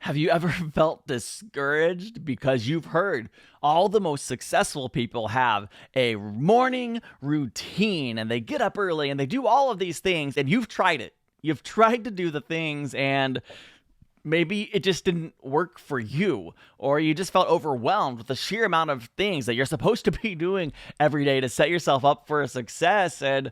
Have you ever felt discouraged because you've heard all the most successful people have a morning routine and they get up early and they do all of these things and you've tried it? You've tried to do the things and maybe it just didn't work for you, or you just felt overwhelmed with the sheer amount of things that you're supposed to be doing every day to set yourself up for a success. And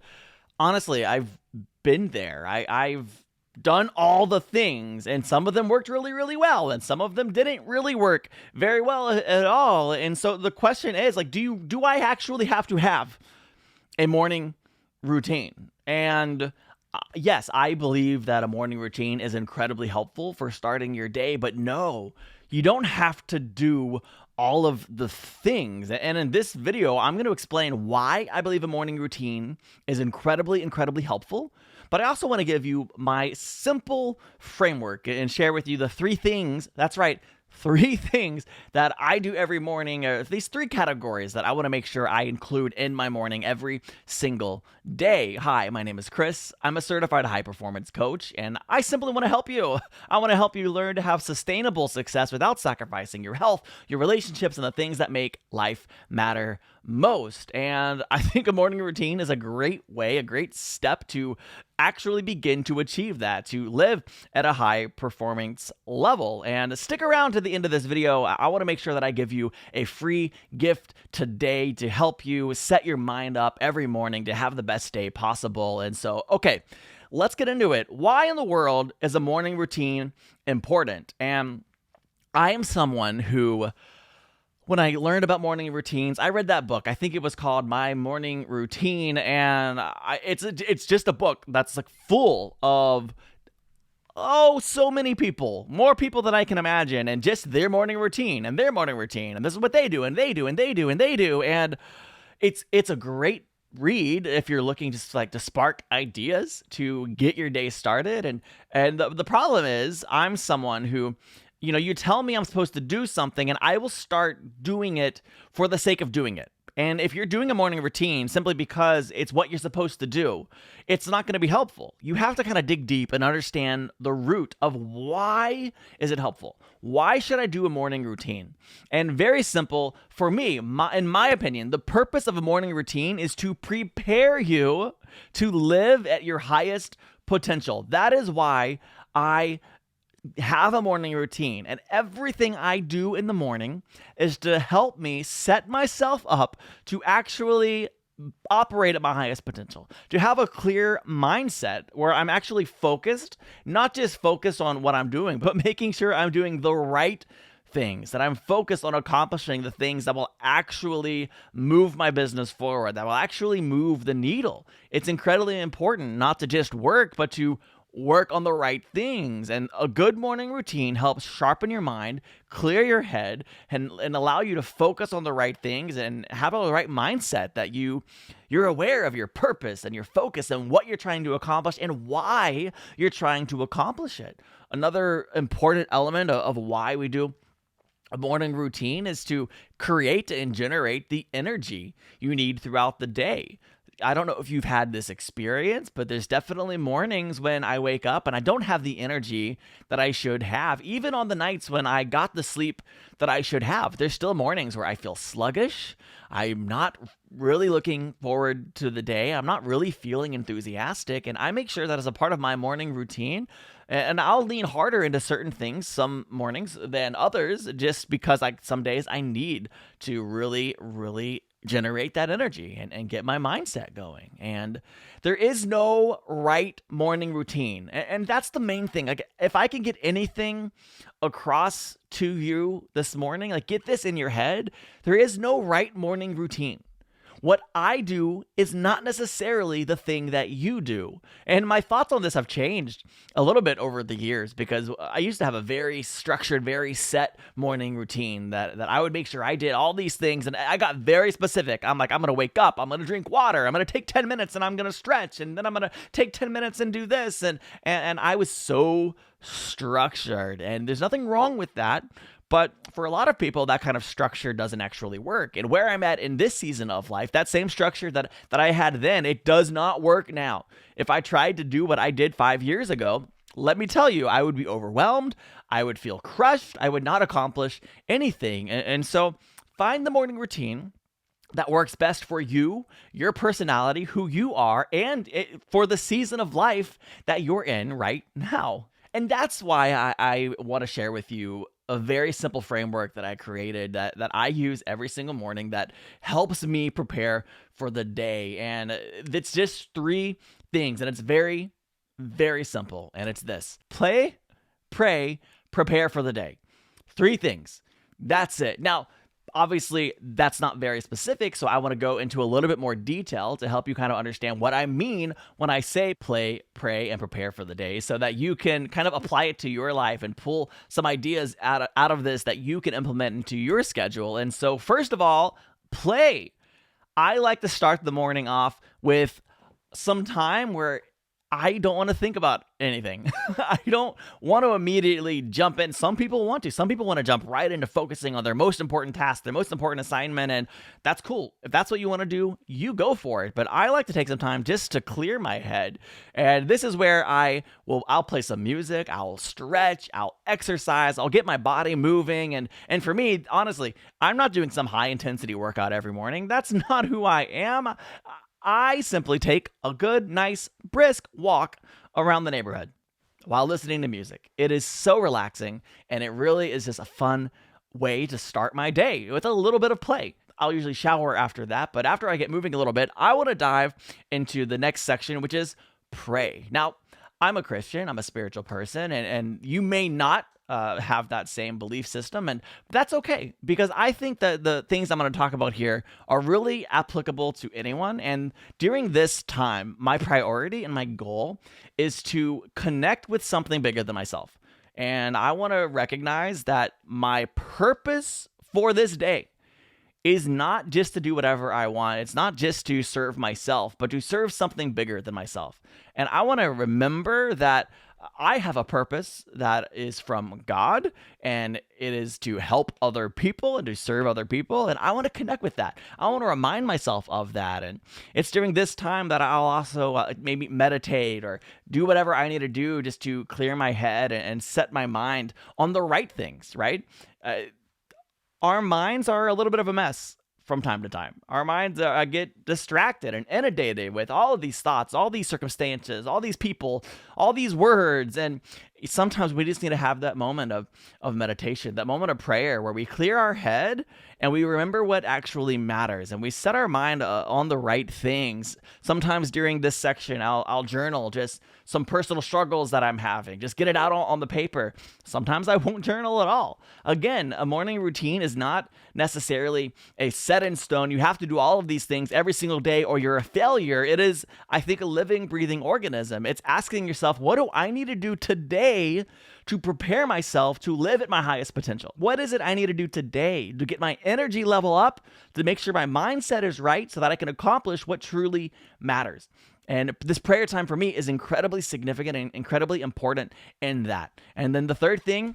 honestly, I've been there. I've done all the things, and some of them worked really, really well, and some of them didn't really work very well at all. And so the question is, like, do I actually have to have a morning routine? And yes, I believe that a morning routine is incredibly helpful for starting your day, but no, you don't have to do all of the things. And in this video, I'm going to explain why I believe a morning routine is incredibly, incredibly helpful. But I also want to give you my simple framework and share with you the three things. That's right, three things that I do every morning, or these three categories that I want to make sure I include in my morning every single day. Hi, my name is Chris. I'm a certified high performance coach, and I simply want to help you. I want to help you learn to have sustainable success without sacrificing your health, your relationships, and the things that make life matter most. And I think a morning routine is a great way, a great step to actually begin to achieve that, to live at a high performance level. And stick around to the end of this video. I want to make sure that I give you a free gift today to help you set your mind up every morning to have the best day possible. And so, okay, let's get into it. Why in the world is a morning routine important? And I am someone who, when I learned about morning routines, I read that book. I think it was called My Morning Routine, and it's just a book that's like full of so many people, more people than I can imagine, and just their morning routine and their morning routine, and this is what they do and they do and they do and they do, and it's a great read if you're looking just like to spark ideas to get your day started. And the problem is, I'm someone who, you tell me I'm supposed to do something and I will start doing it for the sake of doing it. And if you're doing a morning routine simply because it's what you're supposed to do, it's not going to be helpful. You have to kind of dig deep and understand the root of why is it helpful? Why should I do a morning routine? And very simple for me, in my opinion, the purpose of a morning routine is to prepare you to live at your highest potential. That is why I have a morning routine, and everything I do in the morning is to help me set myself up to actually operate at my highest potential, to have a clear mindset where I'm actually focused, not just focused on what I'm doing, but making sure I'm doing the right things, that I'm focused on accomplishing the things that will actually move my business forward, that will actually move the needle. It's incredibly important not to just work, but to work on the right things. And a good morning routine helps sharpen your mind, clear your head, and allow you to focus on the right things and have a right mindset that you're aware of your purpose and your focus and what you're trying to accomplish and why you're trying to accomplish it. Another important element of why we do a morning routine is to create and generate the energy you need throughout the day. I don't know if you've had this experience, but there's definitely mornings when I wake up and I don't have the energy that I should have. Even on the nights when I got the sleep that I should have, there's still mornings where I feel sluggish. I'm not really looking forward to the day. I'm not really feeling enthusiastic. And I make sure that as a part of my morning routine, and I'll lean harder into certain things some mornings than others, just because some days I need to really, really generate that energy and get my mindset going. And there is no right morning routine. And that's the main thing. Like, if I can get anything across to you this morning, like, get this in your head, there is no right morning routine. What I do is not necessarily the thing that you do. And my thoughts on this have changed a little bit over the years, because I used to have a very structured, very set morning routine that I would make sure I did all these things. And I got very specific. I'm like, I'm going to wake up, I'm going to drink water, I'm going to take 10 minutes and I'm going to stretch, and then I'm going to take 10 minutes and do this. And I was so structured, and there's nothing wrong with that. But for a lot of people, that kind of structure doesn't actually work. And where I'm at in this season of life, that same structure that I had then, it does not work now. If I tried to do what I did 5 years ago, let me tell you, I would be overwhelmed. I would feel crushed. I would not accomplish anything. And so find the morning routine that works best for you, your personality, who you are, and for the season of life that you're in right now. And that's why I want to share with you a very simple framework that I created that I use every single morning that helps me prepare for the day. And it's just three things, and it's very, very simple. And it's this: play, pray, prepare for the day. Three things. That's it. Now, obviously, that's not very specific, so I want to go into a little bit more detail to help you kind of understand what I mean when I say play, pray, and prepare for the day, so that you can kind of apply it to your life and pull some ideas out of this that you can implement into your schedule. And so, first of all, play. I like to start the morning off with some time where I don't want to think about anything. I don't want to immediately jump in. Some people want to. Some people want to jump right into focusing on their most important task, their most important assignment, and that's cool. If that's what you want to do, you go for it. But I like to take some time just to clear my head. And this is where I'll play some music, I'll stretch, I'll exercise, I'll get my body moving. And for me, honestly, I'm not doing some high intensity workout every morning. That's not who I am. I simply take a good, nice, brisk walk around the neighborhood while listening to music. It is so relaxing, and it really is just a fun way to start my day with a little bit of play. I'll usually shower after that, but after I get moving a little bit, I want to dive into the next section, which is pray. Now, I'm a Christian, I'm a spiritual person, and you may not have that same belief system, and that's okay, because I think that the things I'm going to talk about here are really applicable to anyone. And during this time, my priority and my goal is to connect with something bigger than myself. And I want to recognize that my purpose for this day is not just to do whatever I want. It's not just to serve myself, but to serve something bigger than myself. And I want to remember that I have a purpose that is from God, and it is to help other people and to serve other people. And I want to connect with that. I want to remind myself of that. And it's during this time that I'll also maybe meditate or do whatever I need to do just to clear my head and set my mind on the right things, right? Our minds are a little bit of a mess from time to time. Our minds get distracted and inundated with all of these thoughts, all these circumstances, all these people, all these words. And sometimes we just need to have that moment of meditation, that moment of prayer where we clear our head and we remember what actually matters and we set our mind on the right things. Sometimes during this section, I'll journal just some personal struggles that I'm having, just get it out on the paper. Sometimes I won't journal at all. Again, a morning routine is not necessarily a set in stone. You have to do all of these things every single day or you're a failure. It is, I think, a living, breathing organism. It's asking yourself, what do I need to do today to prepare myself to live at my highest potential? What is it I need to do today to get my energy level up, to make sure my mindset is right so that I can accomplish what truly matters? And this prayer time for me is incredibly significant and incredibly important in that. And then the third thing,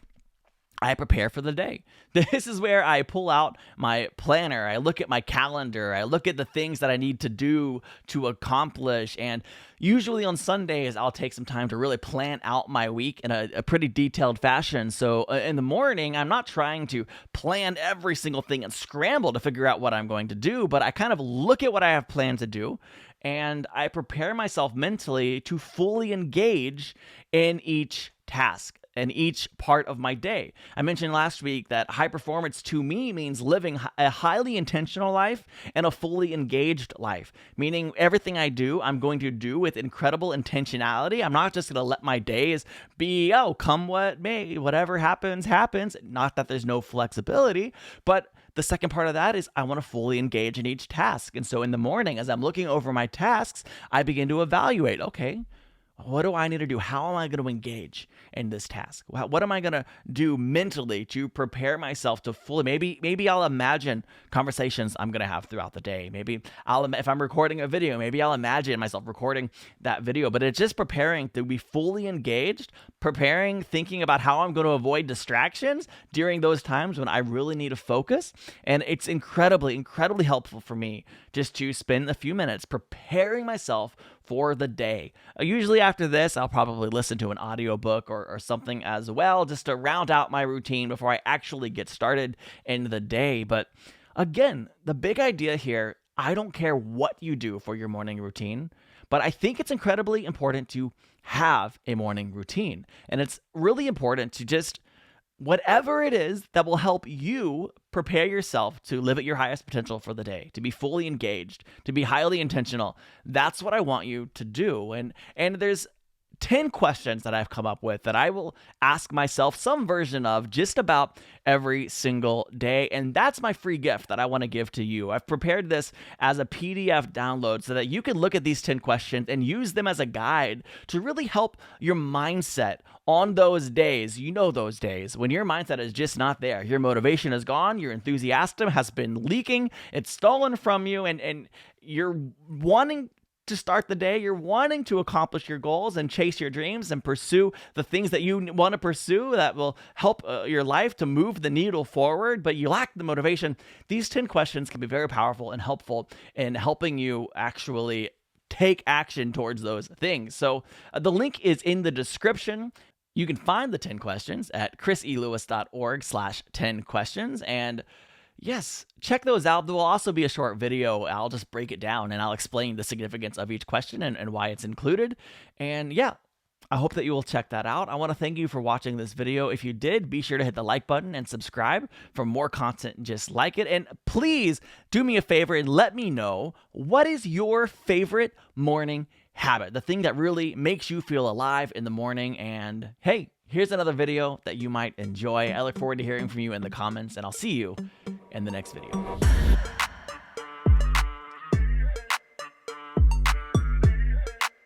I prepare for the day. This is where I pull out my planner. I look at my calendar. I look at the things that I need to do to accomplish. And usually on Sundays, I'll take some time to really plan out my week in a pretty detailed fashion. So in the morning, I'm not trying to plan every single thing and scramble to figure out what I'm going to do, but I kind of look at what I have planned to do and I prepare myself mentally to fully engage in each task and each part of my day. I mentioned last week that high performance to me means living a highly intentional life and a fully engaged life, meaning everything I do, I'm going to do with incredible intentionality. I'm not just going to let my days be, come what may, whatever happens, happens. Not that there's no flexibility, but the second part of that is I want to fully engage in each task. And so in the morning, as I'm looking over my tasks, I begin to evaluate, okay, what do I need to do? How am I going to engage in this task? What am I going to do mentally to prepare myself to fully, maybe I'll imagine conversations I'm going to have throughout the day. Maybe if I'm recording a video, maybe I'll imagine myself recording that video, but it's just preparing to be fully engaged, thinking about how I'm going to avoid distractions during those times when I really need to focus. And it's incredibly, incredibly helpful for me just to spend a few minutes preparing myself for the day. Usually after this, I'll probably listen to an audiobook or something as well, just to round out my routine before I actually get started in the day. But again, the big idea here, I don't care what you do for your morning routine, but I think it's incredibly important to have a morning routine. And it's really important to just whatever it is that will help you prepare yourself to live at your highest potential for the day, to be fully engaged, to be highly intentional. That's what I want you to do. And there's 10 questions that I've come up with that I will ask myself some version of just about every single day. And that's my free gift that I want to give to you. I've prepared this as a PDF download so that you can look at these 10 questions and use them as a guide to really help your mindset on those days. You know, those days when your mindset is just not there. Your motivation is gone. Your enthusiasm has been leaking. It's stolen from you, and you're wanting to start the day, you're wanting to accomplish your goals and chase your dreams and pursue the things that you want to pursue that will help your life to move the needle forward, but you lack the motivation. These 10 questions can be very powerful and helpful in helping you actually take action towards those things. So the link is in the description. You can find the 10 questions at chriselewis.org/10 questions. And yes, check those out. There will also be a short video. I'll just break it down and I'll explain the significance of each question and why it's included. And yeah, I hope that you will check that out. I want to thank you for watching this video. If you did, be sure to hit the like button and subscribe for more content just like it. And please do me a favor and let me know, what is your favorite morning habit? The thing that really makes you feel alive in the morning. And hey, here's another video that you might enjoy. I look forward to hearing from you in the comments, and I'll see you in the next video.